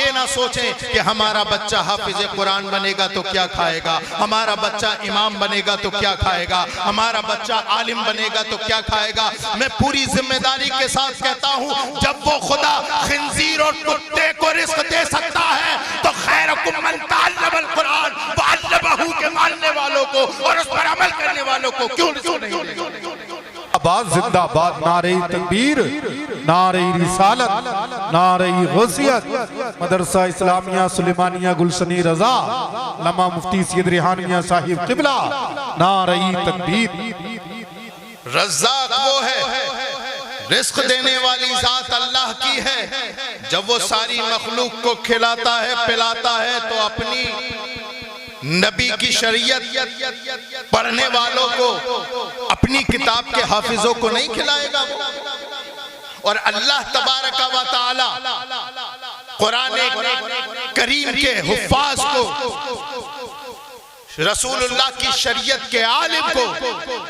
یہ نہ سوچیں کہ ہمارا بچہ حافظ قرآن بنے گا تو کیا کھائے گا، ہمارا بچہ امام بنے گا تو کیا کھائے گا، ہمارا بچہ عالم بنے گا تو کیا کھائے گا۔ میں پوری ذمہ داری کے ساتھ کہتا ہوں، جب وہ خدا خنزیر اور کتے کو رزق دے سکتا ہے تو خیرکم من تعلم القرآن وعلمہ کے ماننے والوں کو اور اس پر عمل کرنے والوں کو کیوں نہیں دے گا۔ آباد زندہ آباد، نعرہ تکبیر، نعرہ رسالت، نعرہ غوثیت، مدرسہ اسلامیہ سلیمانیہ گلشنی رضا، علامہ مفتی سید ریحان میاں صاحب قبلہ، نعرہ تکبیر۔ رزاق وہ ہے، رزق دینے والی ذات اللہ کی ہے۔ جب وہ ساری مخلوق کو کھلاتا ہے پلاتا ہے تو اپنی نبی کی شریعت پڑھنے والوں کو، اپنی کتاب کے حافظوں کو نہیں کھلائے گا وہ۔ اور اللہ تبارک و تعالی قرآن کریم کے حفاظ کو، رسول اللہ کی شریعت کے عالم کو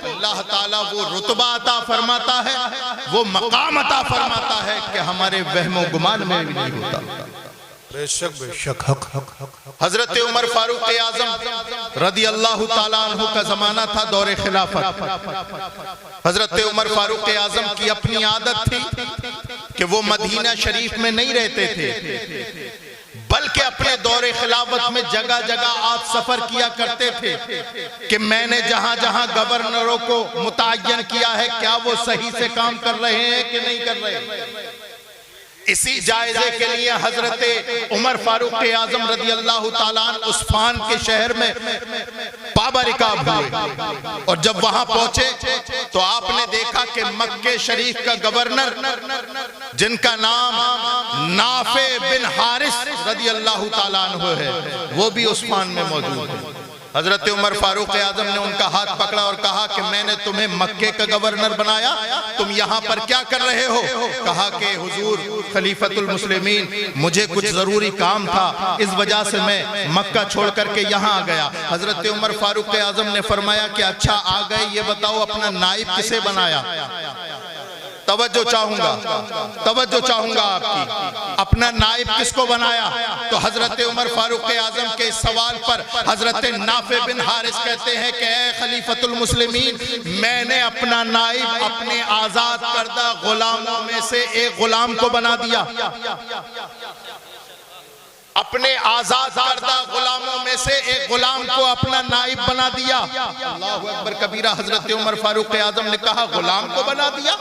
اللہ تعالیٰ وہ رتبہ عطا فرماتا ہے، وہ مقام عطا فرماتا ہے کہ ہمارے وہم و گمان میں بھی نہیں ہوتا۔ بے شک حق۔ حضرت عمر فاروق اعظم رضی اللہ تعالیٰ عنہ کا زمانہ تھا، دور خلافت۔ حضرت عمر فاروق اعظم کی اپنی عادت تھی کہ وہ مدینہ شریف میں نہیں رہتے تھے، بلکہ اپنے دور خلافت میں جگہ جگہ آپ سفر کیا کرتے تھے کہ میں نے جہاں جہاں گورنروں کو متعین کیا ہے کیا وہ صحیح سے کام کر رہے ہیں کہ نہیں کر رہے ہیں۔ اسی جائزے کے لیے حضرت عمر فاروق اعظم رضی اللہ تعالیٰ عنہ عثمان کے شہر میں پابہ رکاب ہوئے، اور جب وہاں پہنچے تو آپ نے دیکھا کہ مکہ شریف کا گورنر جن کا نام نافع بن حارث رضی اللہ تعالیٰ عنہ ہے وہ بھی عثمان میں موجود ہے۔ حضرت عمر فاروق اعظم نے ان کا ہاتھ پکڑا اور کہا کہ میں نے تمہیں مکہ کا گورنر بنایا، تم یہاں پر کیا کر رہے ہو؟ کہا کہ حضور خلیفۃ المسلمین مجھے کچھ ضروری کام تھا، اس وجہ سے میں مکہ چھوڑ کر کے یہاں آ گیا۔ حضرت عمر فاروق اعظم نے فرمایا کہ اچھا آ گئے، یہ بتاؤ اپنا نائب کسے بنایا؟ توجہ چاہوں گا آپ کی، اپنا نائب کس کو بنایا؟ تو حضرت عمر فاروق اعظم کے اس سوال پر حضرت نافع بن حارث کہتے ہیں کہ اے خلیفۃ المسلمین، میں نے اپنا نائب اپنے آزاد کردہ غلاموں میں سے ایک غلام کو بنا دیا، اپنے آزاد کردہ غلاموں میں سے ایک غلام کو اپنا نائب بنا دیا۔ اللہ اکبر کبیرہ۔ حضرت عمر فاروق اعظم نے کہا غلام کو بنا دیا،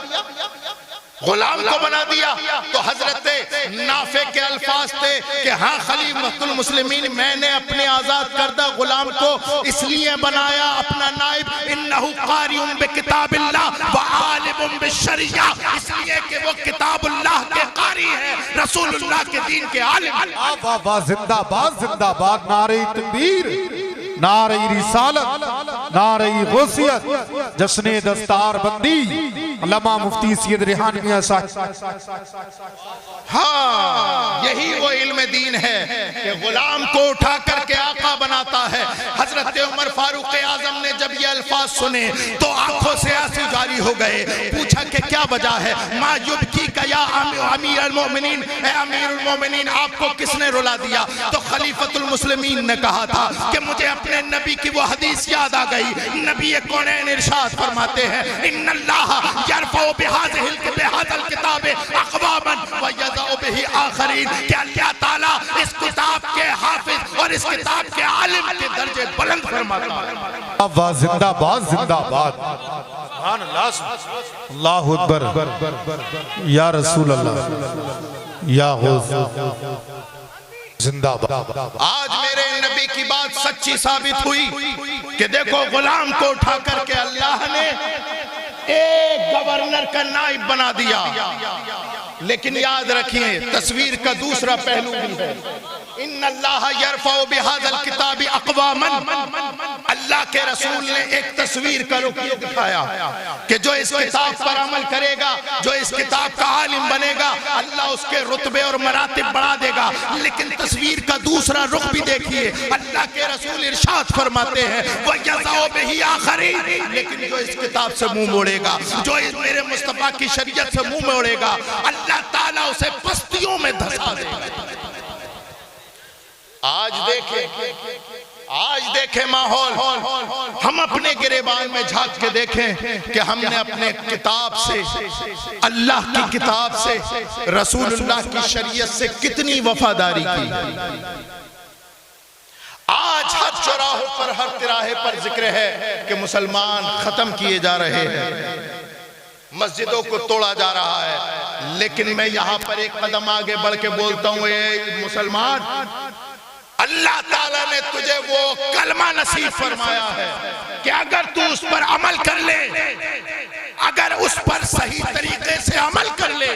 غلام کو بنا دیا؟ تو حضرت نافع کے الفاظ تھے کہ ہاں خلیفۃ المسلمین، میں نے اپنے آزاد کردہ غلام کو اس لیے بنایا اپنا نائب، انہو قاری بکتاب اللہ وعالم بالشریعہ، اس لیے کہ وہ کتاب اللہ کے قاری ہے، رسول اللہ کے دین کے عالم۔ آباد زندہ آباد، زندہ آباد، نعرہ تکبیر، نعرہ رسالت، نعرہ غوثیت، جشن دستار بندی، علامہ مفتی سید ریحان میاں صاحب۔ ہاں یہی وہ علم دین ہے کہ غلام کو اٹھا کر کے آقا بناتا ہے۔ حضرت عمر فاروق اعظم نے جب یہ الفاظ سنے تو آنکھوں سے آنسو جاری ہو گئے، پوچھا کہ کیا وجہ ہے؟ ما یبکی کا یا امیر المومنین، اے امیر المومنین آپ کو کس نے رلا دیا؟ تو خلیفۃ المسلمین نے کہا تھا کہ مجھے اپنے نبی کی وہ حدیث یاد آ گئی، نبی کونین ارشاد فرماتے ہیں ان اللہ یرفع بہذا الکتاب اقواما ویضع بہ آخرین، کہ اللہ تعالیٰ اس کتاب کے حافظ اور اس کتاب کے عالم کے درجے بلند فرماتا ہے۔ آباد زندہ آباد، زندہ آباد، اللہ اکبر، یا رسول اللہ، یا غوث، زندہ آباد۔ آج میرے نبی کی بات سچی ثابت ہوئی کہ دیکھو غلام کو اٹھا کر کے اللہ نے ایک گورنر کا نائب بنا دیا، لیکن یاد رکھیں تصویر کا دوسرا پہلو بھی ہے۔ ان اللہ یرفع بہذا الکتاب اقواما، اللہ کے رسول نے ایک تصویر کا رخ دکھایا کہ جو اس کتاب پر عمل کرے گا، جو اس کتاب کا عالم بنے گا، اللہ اس کے رتبے اور مراتب بڑھا دے گا۔ لیکن تصویر کا دوسرا رخ بھی دیکھیے، اللہ کے رسول ارشاد فرماتے ہیں وَيَضَعُ بِهِ آخَرِينَ، لیکن جو اس کتاب سے منہ موڑے گا، جو اس میرے مصطفیٰ کی شریعت سے منہ موڑے گا، اللہ تعالیٰ اسے پستیوں میں دھسا دے گا۔ آج دیکھیں ماحول، ہم اپنے گریبان میں جھانک کے دیکھیں کہ ہم نے اپنے کتاب سے، اللہ کی کتاب سے، رسول اللہ کی شریعت سے کتنی وفاداری کی۔ آج ہر چوراہوں پر، ہر تراہے پر ذکر ہے کہ مسلمان ختم کیے جا رہے ہیں، مسجدوں کو توڑا جا رہا ہے، لیکن میں یہاں پر ایک قدم آگے بڑھ کے بولتا ہوں، اے مسلمان، اللہ تعالیٰ نے تجھے وہ کلمہ نصیب فرمایا ہے کہ اگر تو اس پر عمل کر لے، اگر اس پر صحیح طریقے سے عمل کر لے،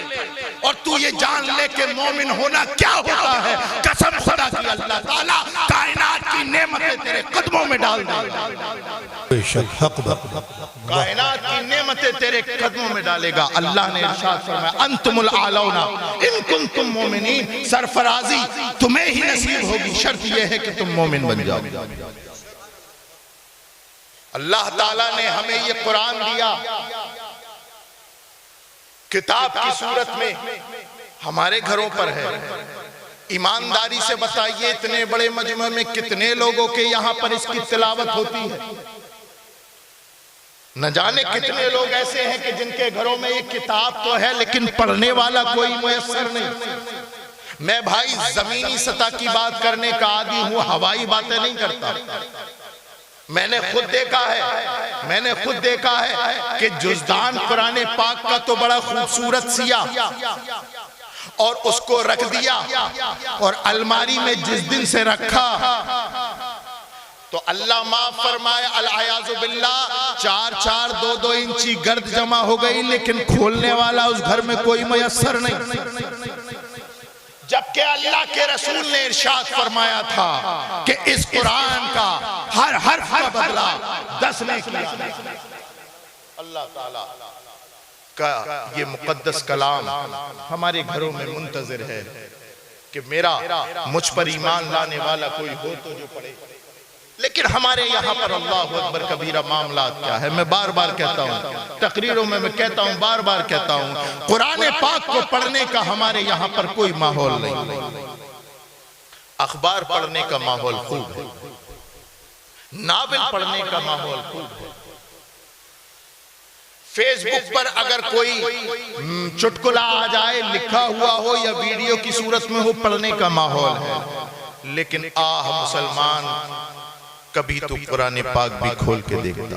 اور تو یہ جان لے کہ مومن ہونا کیا ہوتا ہے، قسم خدا کی اللہ تعالیٰ کائنات کی نعمتیں تیرے قدموں میں ڈال دے، کائنات کی نعمتیں تیرے قدموں میں ڈالے گا۔ اللہ نے ارشاد فرمایا انتم الاعلون ان کنتم مومنین، سرفرازی تمہیں ہی نصیب ہوگی، شرط یہ ہے کہ تم مومن بن جاؤ۔ اللہ تعالیٰ نے ہمیں یہ قرآن دیا کتاب کی صورت میں، ہمارے گھروں پر ہے۔ ایمانداری سے بتائیے اتنے بڑے مجمع میں کتنے لوگوں کے یہاں پر اس کی تلاوت ہوتی ہے؟ نہ جانے کتنے لوگ ایسے ہیں کہ جن کے گھروں میں یہ کتاب تو ہے لیکن پڑھنے والا کوئی میسر نہیں۔ میں بھائی زمینی سطح کی بات کرنے کا عادی ہوں، ہوائی باتیں نہیں کرتا۔ میں نے خود دیکھا ہے کہ جزدان قرآن پاک کا تو بڑا خوبصورت سیا اور اس کو رکھ دیا، اور الماری میں جس دن سے رکھا تو اللہ معاف فرمائے العیاذ باللہ 4 2 انچی گرد جمع ہو گئی، لیکن کھولنے والا اس گھر میں کوئی میسر نہیں۔ جبکہ اللہ کے رسول نے ارشاد فرمایا تھا کہ اس قرآن کا ہر حرف کا بدلہ 10 نے کیا۔ اللہ تعالیٰ کا یہ مقدس کلام ہمارے گھروں میں منتظر ہے کہ میرا مجھ پر ایمان لانے والا کوئی ہو تو جو پڑھے۔ لیکن ہمارے یہاں پر اللہ اکبر کبیرہ معاملات کیا ہے؟ میں بار بار کہتا ہوں، تقریروں میں کہتا ہوں، بار بار کہتا ہوں، قرآن پاک کو پڑھنے کا ہمارے یہاں پر کوئی ماحول نہیں۔ اخبار پڑھنے کا ماحول خوب ہے، ناول پڑھنے کا ماحول خوب ہے، فیس بک پر اگر کوئی چٹکلا آ جائے لکھا ہوا ہو یا ویڈیو کی صورت میں ہو، پڑھنے کا ماحول ہے۔ لیکن مسلمان کبھی تو قرآن پاک بھی کھول کے دیکھتا۔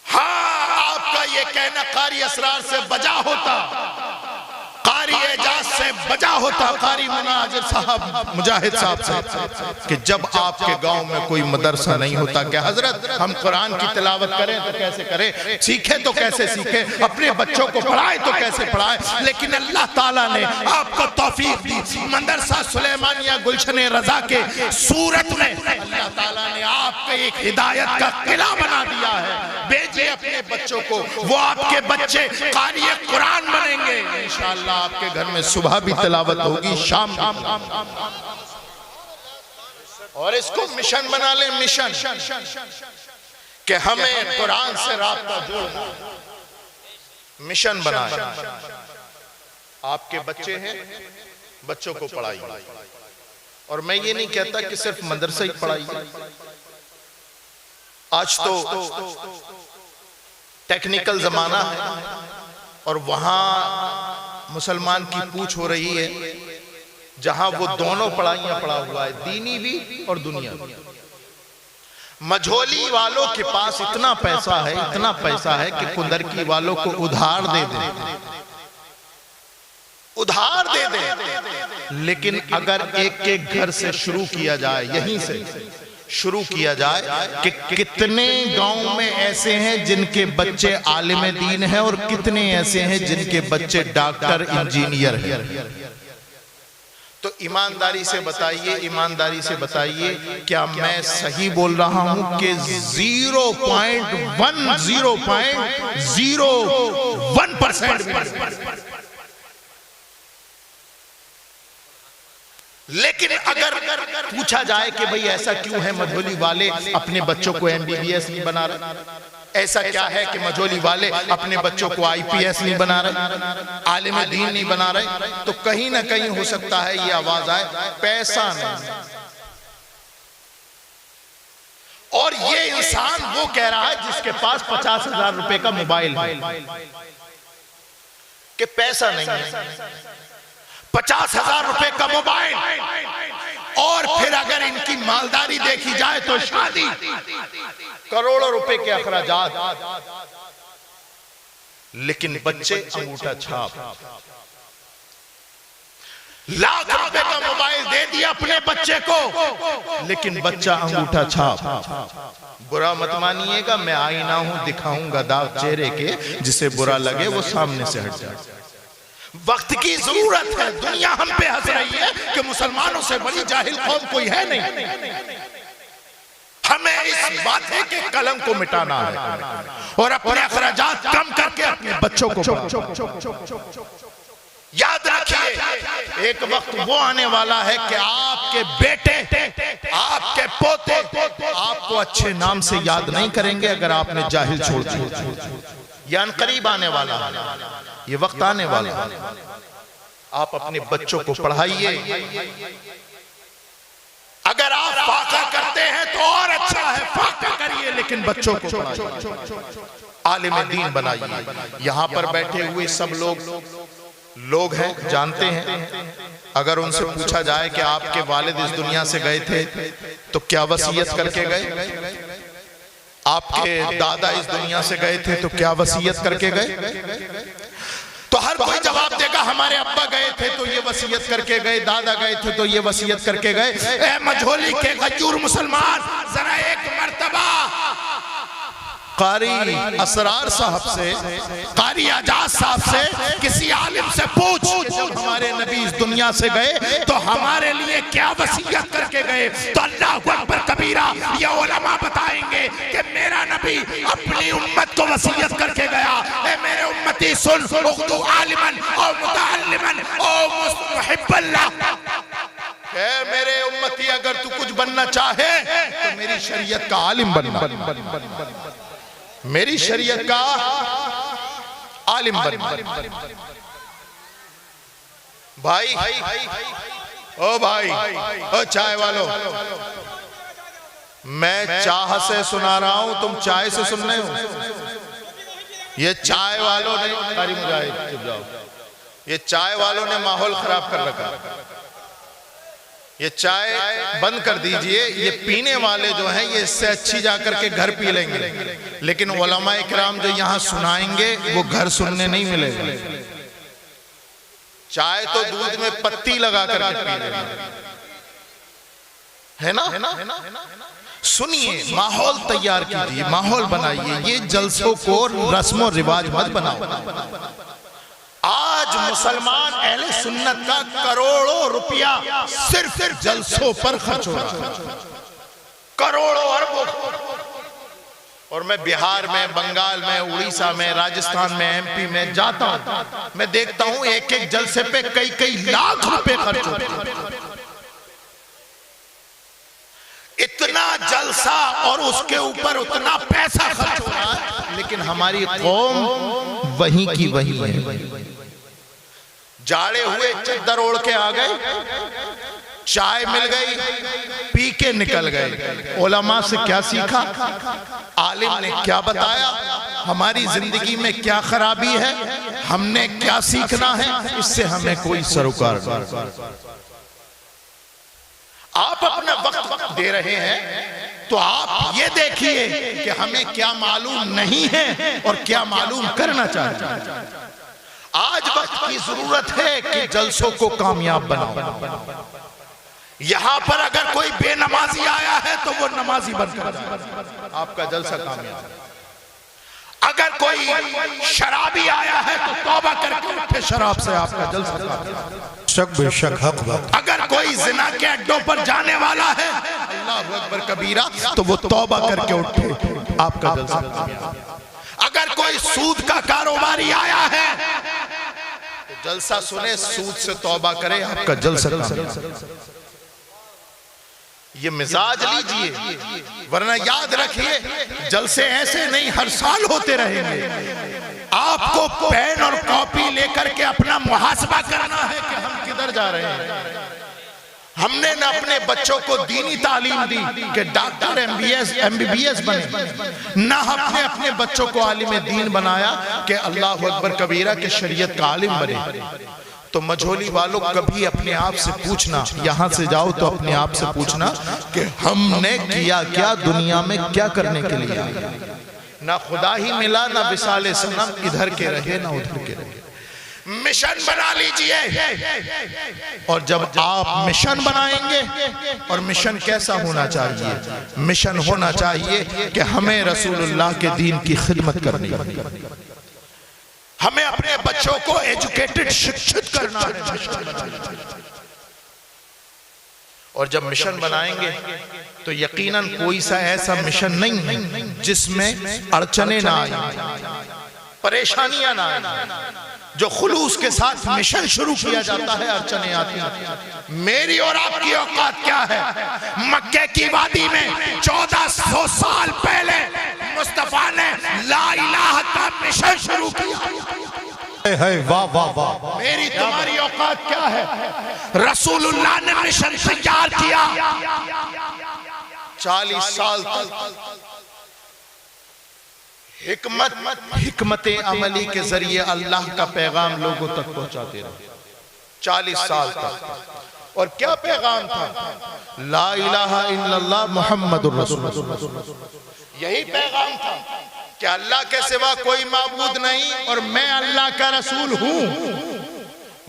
ہاں، آپ کا یہ کہنا قاری اسرار سے بجا ہوتا، قاری اعجاز سے بجا ہوتا، قاری مجاہد صاحب سے، کہ جب آپ کے گاؤں میں کوئی مدرسہ نہیں ہوتا کہ حضرت ہم قرآن کی تلاوت کریں تو کیسے کریں، سیکھیں تو کیسے سیکھیں، اپنے بچوں کو پڑھائیں تو کیسے پڑھائیں۔ لیکن اللہ تعالیٰ نے آپ کو توفیق دی، مدرسہ سلیمانیہ گلشن رضا کے صورت میں اللہ تعالیٰ نے آپ کو ایک ہدایت کا قلعہ بنا دیا ہے۔ بیجئے اپنے بچوں کو، وہ آپ کے بچے قاری قرآن بنیں گے انشاءاللہ۔ آپ کے گھر میں صبح بھی تلاوت ہوگی، شام اور اس کو مشن بنا لیں، مشن کہ ہمیں قرآن سے رابطہ جوڑنا، مشن بنائیں۔ آپ کے بچے ہیں، بچوں کو پڑھائیے، اور میں یہ نہیں کہتا کہ صرف مدرسہ ہی پڑھائیے۔ آج تو ٹیکنیکل زمانہ ہے اور وہاں مسلمان کی پوچھ ہو رہی ہے جہاں وہ دونوں پڑھائیاں پڑھا ہوا ہے، دینی بھی اور دنیا بھی۔ مجھولی والوں کے پاس اتنا پیسہ ہے کہ کندرکی والوں کو ادھار دے دے۔ لیکن اگر ایک ایک گھر سے شروع کیا جائے، یہیں سے شروع کیا جائے کہ کتنے گاؤں میں ایسے ہیں جن کے بچے عالم دین ہیں اور کتنے ایسے ہیں جن کے بچے ڈاکٹر انجینئر ہیں، تو ایمانداری سے بتائیے کیا میں صحیح بول رہا ہوں کہ 0.1% بھی نہیں؟ لیکن اگر پوچھا جائے کہ بھئی ایسا کیوں ہے مدھولی والے اپنے بچوں کو MBBS نہیں بنا رہے، ایسا کیا ہے کہ مجولی والے اپنے بچوں کو آئی پی ایس نہیں بنا رہے، عالم دین نہیں بنا رہے؟ تو کہیں نہ کہیں ہو سکتا ہے یہ آواز آئے پیسہ نہیں. اور یہ انسان وہ کہہ رہا ہے جس کے پاس 50,000 روپے کا موبائل ہے کہ پیسہ نہیں ہے. 50,000 روپے کا موبائل، اور پھر اگر ان کی مالداری دیکھی جائے تو شادی، کروڑوں روپے کے اخراجات، لیکن بچے انگوٹھا چھاپ. لاکھ روپے کا موبائل دے دیا اپنے بچے کو، لیکن بچہ انگوٹھا چھاپ. برا مت مانیے گا، میں آئینہ ہوں، دکھاؤں گا داغ چہرے کے، جسے برا لگے وہ سامنے سے ہٹ جائے. وقت کی ضرورت ہے. دنیا ہم پہ ہنس رہی ہے کہ مسلمانوں سے بڑی جاہل قوم کوئی ہے نہیں. ہمیں اس بات ہے کہ قلم کو مٹانا ہے اور اپنے اخراجات کم کر کے اپنے بچوں کو پڑھانا. یاد رکھیے ایک وقت وہ آنے والا ہے کہ آپ کے بیٹے، آپ کے پوتے آپ کو اچھے نام سے یاد نہیں کریں گے اگر آپ نے جاہل چھوڑ دیا. یہ ان قریب آنے والا ہے، یہ وقت آنے والا ہے. آپ اپنے بچوں کو پڑھائیے. اگر آپ فاقہ کرتے ہیں تو اور اچھا ہے، فاقہ کریے لیکن بچوں کو پڑھائیے، عالم دین بنائیے. یہاں پر بیٹھے ہوئے سب لوگ ہیں، جانتے ہیں. اگر ان سے پوچھا جائے کہ آپ کے والد اس دنیا سے گئے تھے تو کیا وصیت کر کے گئے؟ آپ کے دادا اس دنیا سے گئے تھے تو کیا وصیت کر کے گئے؟ تو ہر کوئی جواب دے گا ہمارے ابا گئے تھے تو یہ وصیت کر کے گئے، دادا گئے تھے تو یہ وصیت کر کے گئے. اے مجھولی کے غیور مسلمان، ذرا ایک مرتبہ قاری اسرار صاحب سے، قاری اعجاز صاحب سے، کسی عالم سے پوچھ جب ہمارے نبی اس دنیا سے گئے تو ہمارے لیے کیا وصیت کر کے گئے؟ تو اللہ اکبر کبیرہ یہ علماء بتائیں گے کہ میرا نبی اپنی امت کو وصیت کر کے گیا. اے میرے امتی سن، اغدو عالماً او متعلماً او محب اللہ. اے میرے امتی اگر تو کچھ بننا چاہے تو میری شریعت کا عالم بننا، میری شریعت کا عالم بننا. بھائی او چائے والو، میں چاہ سے سنا رہا ہوں، تم چائے سے سن رہے ہو. یہ چائے والوں نے، قاری مجاہد چپ جاؤ، یہ چائے والوں نے ماحول خراب کر رکھا. یہ چائے بند کر دیجئے. یہ پینے والے جو ہیں یہ اس سے اچھی جا کر کے گھر پی لیں گے، لیکن علماء اکرام جو یہاں سنائیں گے وہ گھر سننے نہیں ملے گا. چائے تو دودھ میں پتی لگا کر کے پی لیں گے، ہے نا؟ سنیے، ماحول تیار کیجئے، ماحول بنائیے. یہ جلسوں کو رسم و رواج مت بناؤ. آج مسلمان اہل سنت کا کروڑوں روپیہ صرف جلسوں پر خرچ ہو رہا ہے، کروڑوں اربوں. اور میں بہار میں، بنگال میں، اڑیسہ میں، راجستھان میں، ایم پی میں جاتا ہوں، میں دیکھتا ہوں ایک ایک جلسے پہ کئی لاکھ روپے خرچ ہوتے ہیں. اتنا جلسہ اور اس کے اوپر اتنا پیسہ خرچ ہو رہا ہے، لیکن ہماری قوم وہیں کی وہیں ہے. جاڑے ہوئے چادر اوڑھ کے آ گئے، چائے مل گئی، پی کے نکل گئے. علماء سے کیا سیکھا؟ عالم نے کیا بتایا؟ ہماری زندگی میں کیا خرابی ہے؟ ہم نے کیا سیکھنا ہے؟ اس سے ہمیں کوئی سروکار نہیں. آپ اپنا وقت دے رہے ہیں تو آپ یہ دیکھیے کہ ہمیں کیا معلوم نہیں ہے اور کیا معلوم کرنا چاہتے ہیں. آج وقت کی ضرورت ہے کہ جلسوں کو کامیاب بناؤ. یہاں پر اگر کوئی بے نمازی آیا ہے تو وہ نمازی بن کر آپ کا جلسہ کامیاب. اگر کوئی شرابی آیا ہے تو توبہ کر کے اٹھے شراب سے آپ کا جلسہ کامیاب. شک بے شک حق بات. اگر کوئی زنا کے اڈوں پر جانے والا ہے، اللہ اکبر کبیرہ، تو وہ توبہ کر کے اٹھے آپ کا جلسہ کامیاب. اگر کوئی سود کا کاروباری آیا ہے تو جلسہ سنے، سود سے توبہ کرے، آپ کا جلسہ کامیاب. یہ مزاج لیجئے، ورنہ یاد رکھیے جلسے ایسے نہیں ہر سال ہوتے رہیں گے۔ آپ کو پین اور کاپی لے کر کے اپنا محاسبہ کرنا ہے کہ ہم کدھر جا رہے ہیں۔ ہم نے نہ اپنے بچوں کو دینی تعلیم دی کہ doctor M B B S بنے، نہ ہم نے اپنے بچوں کو عالم دین بنایا کہ اللہ اکبر کبیرہ کے شریعت کا عالم بنے۔ تو مجھولی والوں کبھی اپنے آپ سے پوچھنا، یہاں سے جاؤ تو اپنے آپ سے پوچھنا کہ ہم نے کیا کیا دنیا میں، کیا کرنے کے لیے آئے۔ نہ خدا ہی ملا، نہ وصال صنم، ادھر کے رہے نہ ادھر کے رہے۔ مشن بنا لیجئے، اور جب آپ مشن بنائیں گے، اور مشن کیسا ہونا چاہیے؟ مشن ہونا چاہیے کہ ہمیں رسول اللہ کے دین کی خدمت کرنی ہے، ہمیں اپنے بچوں کو ایجوکیٹڈ شکشت کرنا ہے۔ اور جب مشن بنائیں گے تو یقیناً کوئی سا ایسا مشن نہیں ہے جس میں اڑچنے نہ آئیں، پریشانیاں نہ آئیں۔ جو خلوص کے ساتھ مشن شروع کیا جاتا ہے اڑچنے آتی ہیں۔ میری اور آپ کی اوقات کیا ہے؟ مکہ کی وادی میں 1400 سال پہلے مصطفیٰ نے لا الہ کا مشن شروع کیا۔ واہ واہ واہ، میری تمہاری اوقات کیا ہے؟ رسول اللہ نے مشن تیار کیا، 40 سال تک حکمت عملی کے ذریعے اللہ کا پیغام لوگوں تک پہنچاتے رہے، 40 سال تک۔ اور کیا پیغام تھا؟ لا الہ الا اللہ محمد الرسول اللہ۔ یہی پیغام تھا کہ اللہ کے سوا کوئی معبود نہیں اور میں اللہ کا رسول ہوں۔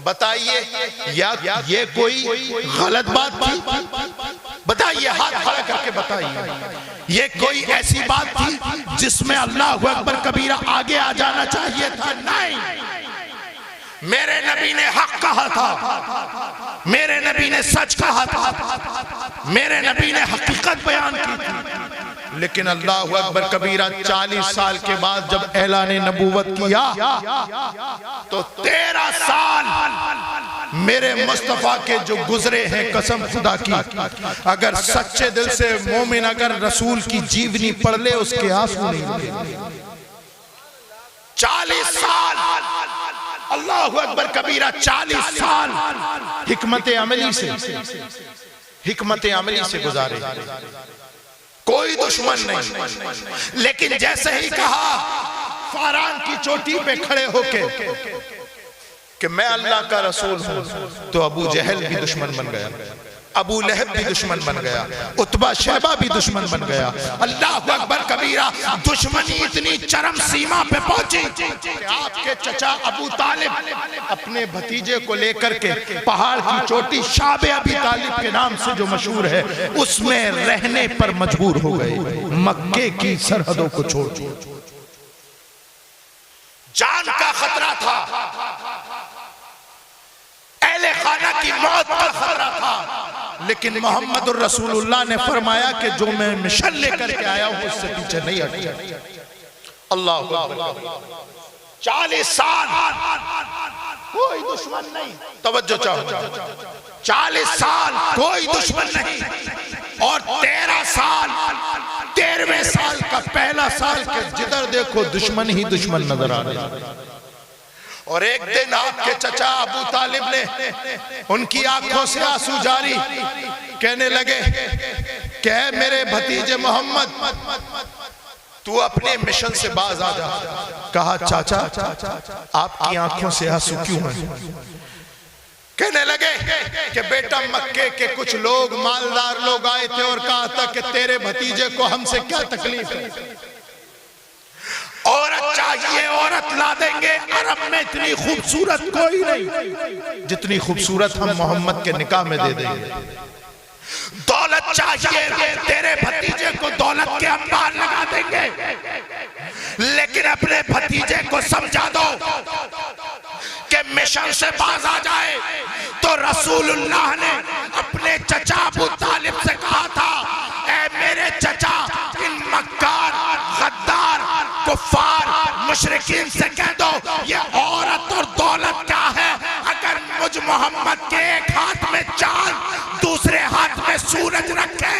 بتائیے یہ کوئی غلط بات تھی؟ بتائیے، ہاتھ کھڑا کر کے بتائیے، یہ کوئی ایسی بات تھی جس میں اللہ اکبر کبیرہ آگے آ جانا چاہیے تھا؟ نہیں۔ میرے نبی نے حق کہا تھا، میرے نبی نے سچ کہا تھا، میرے نبی نے حقیقت بیان کی تھی۔ لیکن اللہ اکبر کبیرہ 40 سال کے بعد جب اعلان نبوت کیا تو 13 سال میرے مصطفیٰ کے جو گزرے ہیں، قسم خدا کی، اگر سچے دل سے مومن اگر رسول کی جیونی پڑھ لے اس کے آنسو نہیں لگے۔ 40 سال اللہ اکبر کبیرہ، 40 سال حکمت عملی سے گزارے، کوئی دشمن نہیں۔ لیکن جیسے ہی کہا فاران کی چوٹی پہ کھڑے ہو کے کہ میں اللہ کا رسول ہوں، تو ابو جہل بھی دشمن بن گیا، ابو لہب بھی دشمن بن گیا، عتبہ شیبہ بھی دشمن بن گیا۔ اللہ اکبر کبیرہ، دشمنی اتنی چرم سیما پہ پہنچی کہ آپ کے چچا ابو طالب اپنے بھتیجے کو لے کر کے پہاڑ کی چوٹی شعب ابی طالب کے نام سے جو مشہور ہے اس میں رہنے پر مجبور ہو گئے، مکے کی سرحدوں کو چھوڑ۔ جان کا خطرہ تھا، اہل خانہ کی موت کا خطرہ تھا، لیکن محمد الرسول اللہ نے فرمایا کہ جو میں مشن لے کر کے آیا ہوں اس سے پیچھے نہیں ہٹے۔ اللہ اکبر، 40 سال کوئی دشمن نہیں، توجہ چاہو، 40 سال کوئی دشمن نہیں، اور 13 سال، 13ویں سال کا پہلا سال کہ جدھر دیکھو دشمن ہی دشمن نظر آ رہے۔ اور ایک دن آپ کے چچا ابو طالب نے ان کی آنکھوں سے آنسو جاری، کہنے لگے کہ اے میرے بھتیجے محمد، تو اپنے مشن سے باز آ جا۔ کہا چاچا آپ کی آنکھوں سے آنسو کیوں ہیں؟ کہنے لگے کہ بیٹا مکے کے کچھ لوگ مالدار لوگ آئے تھے اور کہا تھا کہ تیرے بھتیجے کو ہم سے کیا تکلیف ہے، عورت چاہیے عورت لا دیں گے، عرب میں اتنی خوبصورت کوئی نہیں جتنی خوبصورت ہم محمد کے نکاح میں دے دیں گے۔ دولت چاہیے تیرے بھتیجے کو دولت کے انبار لگا دیں گے، لیکن اپنے بھتیجے کو سمجھا دو کہ مشن سے باز آ جائے۔ تو رسول اللہ نے اپنے چچا ابو طالب سے کہا تھا، اے میرے چچا، ان مکار غدار کفار مشرکین سے کہہ دو یہ عورت اور دولت کیا ہے، اگر مجھ محمد کے ایک ہاتھ میں چاند دوسرے ہاتھ میں سورج رکھے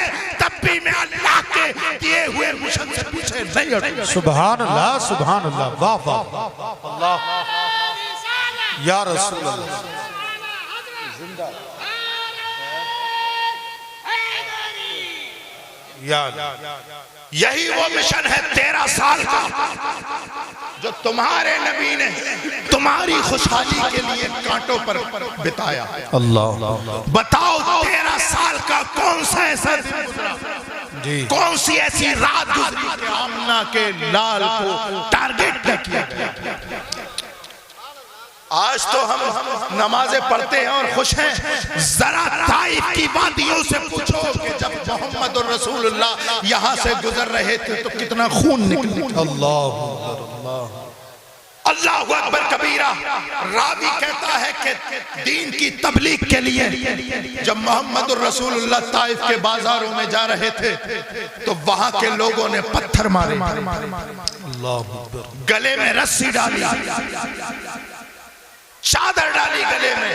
نہیں سبحان اللہ واہ واہ اللہ یا رسول اللہ یا یہی وہ مشن ہے 13 سال کا جو تمہارے نبی نے تمہاری خوشحالی کے لیے کانٹوں پر بتایا. اللہ بتاؤ 13 سال کا کون سا ایسا دن گزرا, جی کون سی ایسی رات گزری کہ آمنہ کے لال کو ٹارگٹ نہ کیا گیا. آج تو ہم نمازیں پڑھتے ہیں اور خوش ہیں. ذرا طائف کی وادیوں سے پوچھو کہ جب محمد الرسول اللہ یہاں سے گزر رہے تھے تو کتنا خون نکلا. اللہ اکبر کبیرہ. راوی کہتا ہے کہ دین کی تبلیغ کے لیے جب محمد الرسول اللہ طائف کے بازاروں میں جا رہے تھے تو وہاں کے لوگوں نے پتھر مارے, گلے میں رسی ڈالی, چادر ڈالی گلے میں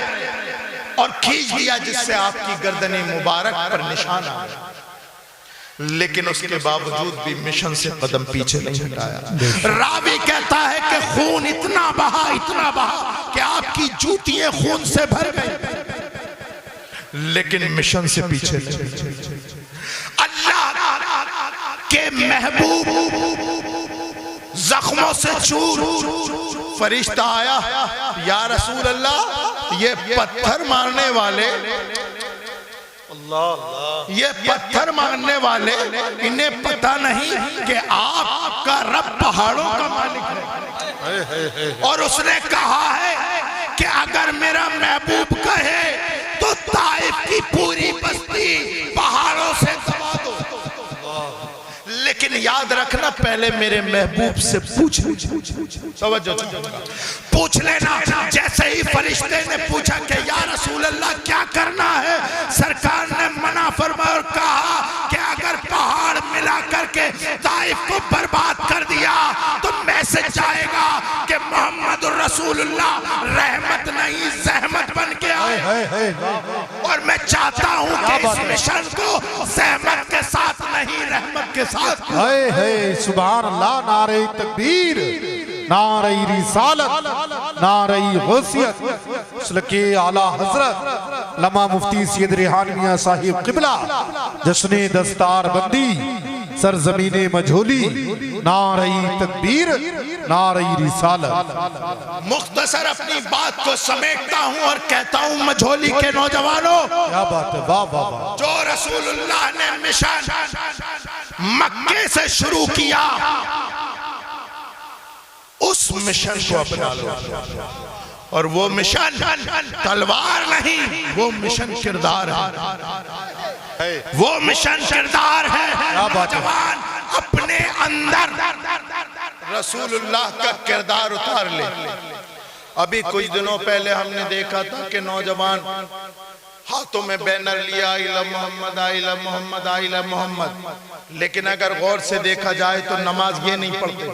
اور کھینچ دیا جس سے آپ کی گردن مبارک پر نشان آیا. لیکن اس کے باوجود بھی مشن سے قدم پیچھے نہیں ہٹایا. راوی کہتا ہے کہ خون اتنا بہا کہ آپ کی جوتیاں خون سے بھر گئی, لیکن مشن سے پیچھے نہیں. اللہ کے محبوب زخموں سے چور. فرشتہ آیا, یا رسول اللہ یہ پتھر مارنے والے انہیں پتہ نہیں کہ آپ کا رب پہاڑوں کا مالک ہے, اور اس نے کہا ہے کہ اگر میرا محبوب کہے تو طائف کی پوری بستی پہاڑوں سے دبا دو. لیکن یاد رکھنا پہلے میرے محبوب سے پوچھ لینا. جیسے ہی فرشتے نے پوچھا کہ یا رسول اللہ کیا کرنا ہے, سرکار نے منع فرمایا اور کہا کہ اگر پہاڑ ملا کر کے طائف کو برباد کر دیا تو میسج جائے گا کہ محمد الرسول اللہ رحمت نہیں زحمت بن کے آئے. اور میں چاہتا ہوں کہ اس مشن کو زحمت کے ساتھ نہیں رحمت کے ساتھ. سبحان اللہ. نعرہ تکبیر, نعرہ رسالت, نعرہ غوثیت. سلکے اعلیٰ حضرت علامہ مفتی سید ریحانی میاں صاحب قبلہ جشن دستار بندی سرزمین مجھولی. نعرہ تکبیر, نعرہ رسالت. مختصر اپنی بات کو سمیٹتا ہوں اور کہتا ہوں مجھولی کے نوجوانوں, کیا بات ہے, واہ واہ واہ. جو رسول اللہ نے مشن مکے سے شروع کیا اس مشن کو اپنا لو. اور وہ مشن تلوار نہیں, وہ مشن کردار ہے. وہ مشن کردار ہے. نوجوان اپنے اندر رسول اللہ کا کردار اتار لے. ابھی کچھ دنوں پہلے ہم نے دیکھا تھا کہ نوجوان ہاتھوں میں بینر لیا, آئلہ محمد آئلہ محمد آئلہ محمد. لیکن اگر غور سے دیکھا جائے تو نماز یہ نہیں پڑھتے,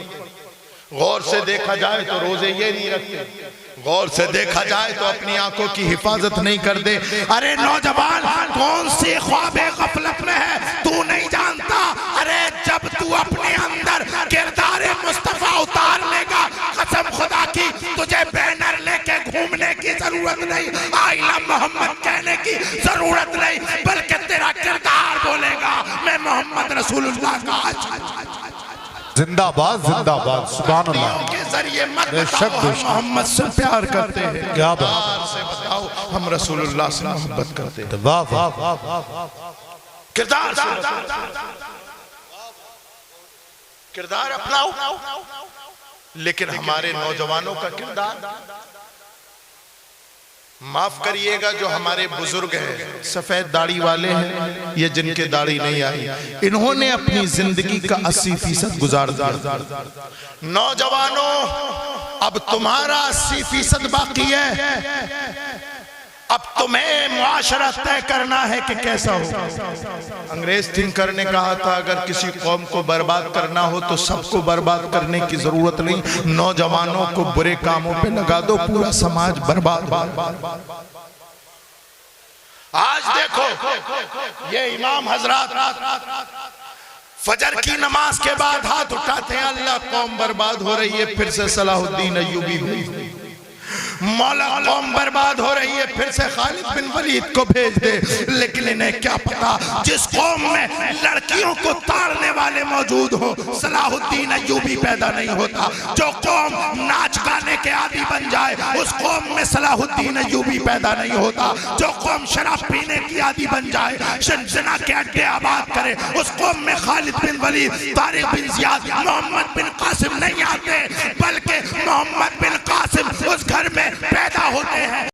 غور سے دیکھا جائے تو روزے یہ نہیں رکھتے, غور سے دیکھا جائے تو اپنی آنکھوں کی حفاظت نہیں کرتے. ارے نوجوان کون سی خواب غفلت میں ہے تو نہیں جانتا. ارے جب تو اپنے اندر کردار مصطفیٰ اتار لے گا, قسم خدا کی تجھے بینر لے کے گھومنے کی ضرورت نہیں, آئلہ محمد کہنے کی ضرورت نہیں, بلکہ تیرا کردار بولے گا میں محمد رسول اللہ کا. زندہ باد, زندہ باد. سبحان اللہ. کے ذریعے مت بتاؤ ہم محمد سے پیار کرتے ہیں, کیا بات سے بتاؤ ہم رسول اللہ سے محبت کرتے ہیں. واہ واہ. کردار کردار اپناؤ. لیکن ہمارے نوجوانوں کا کردار, معاف کریے گا جو ہمارے بزرگ ہیں سفید داڑھی والے ہیں, یہ جن کے داڑھی نہیں آئی, انہوں نے اپنی زندگی کا 80% گزار دیا. نوجوانوں اب تمہارا 80% باقی ہے. اب تمہیں معاشرہ طے کرنا ہے کہ کیسا ہو. انگریز تھنکر نے کہا تھا اگر کسی قوم کو برباد کرنا ہو تو سب کو برباد کرنے کی ضرورت نہیں, نوجوانوں کو برے کاموں پہ لگا دو, پورا سماج برباد. آج دیکھو یہ امام حضرات فجر کی نماز کے بعد ہاتھ اٹھاتے ہیں اللہ قوم برباد ہو رہی ہے، پھر سے صلاح الدین ایوبی بھیج دے، مولا قوم برباد ہو رہی ہے، پھر سے خالد بن ولید کو بھیج دے۔ لیکن انہیں کیا پتا جس قوم میں لڑکیوں کو تاڑنے والے موجود ہوں صلاح الدین ایوبی پیدا نہیں ہوتا۔ جو قوم ناچ گانے کے عادی بن جائے اس قوم میں صلاح الدین ایوبی پیدا نہیں ہوتا۔ جو قوم شراب پینے کی عادی بن جائے، زنا کے اڈے آباد کرے، اس قوم میں خالد بن ولید، طارق بن زیاد، محمد بن قاسم نہیں آتے، بلکہ محمد بن قاسم اس گھر میں پیدا ہوتے ہیں۔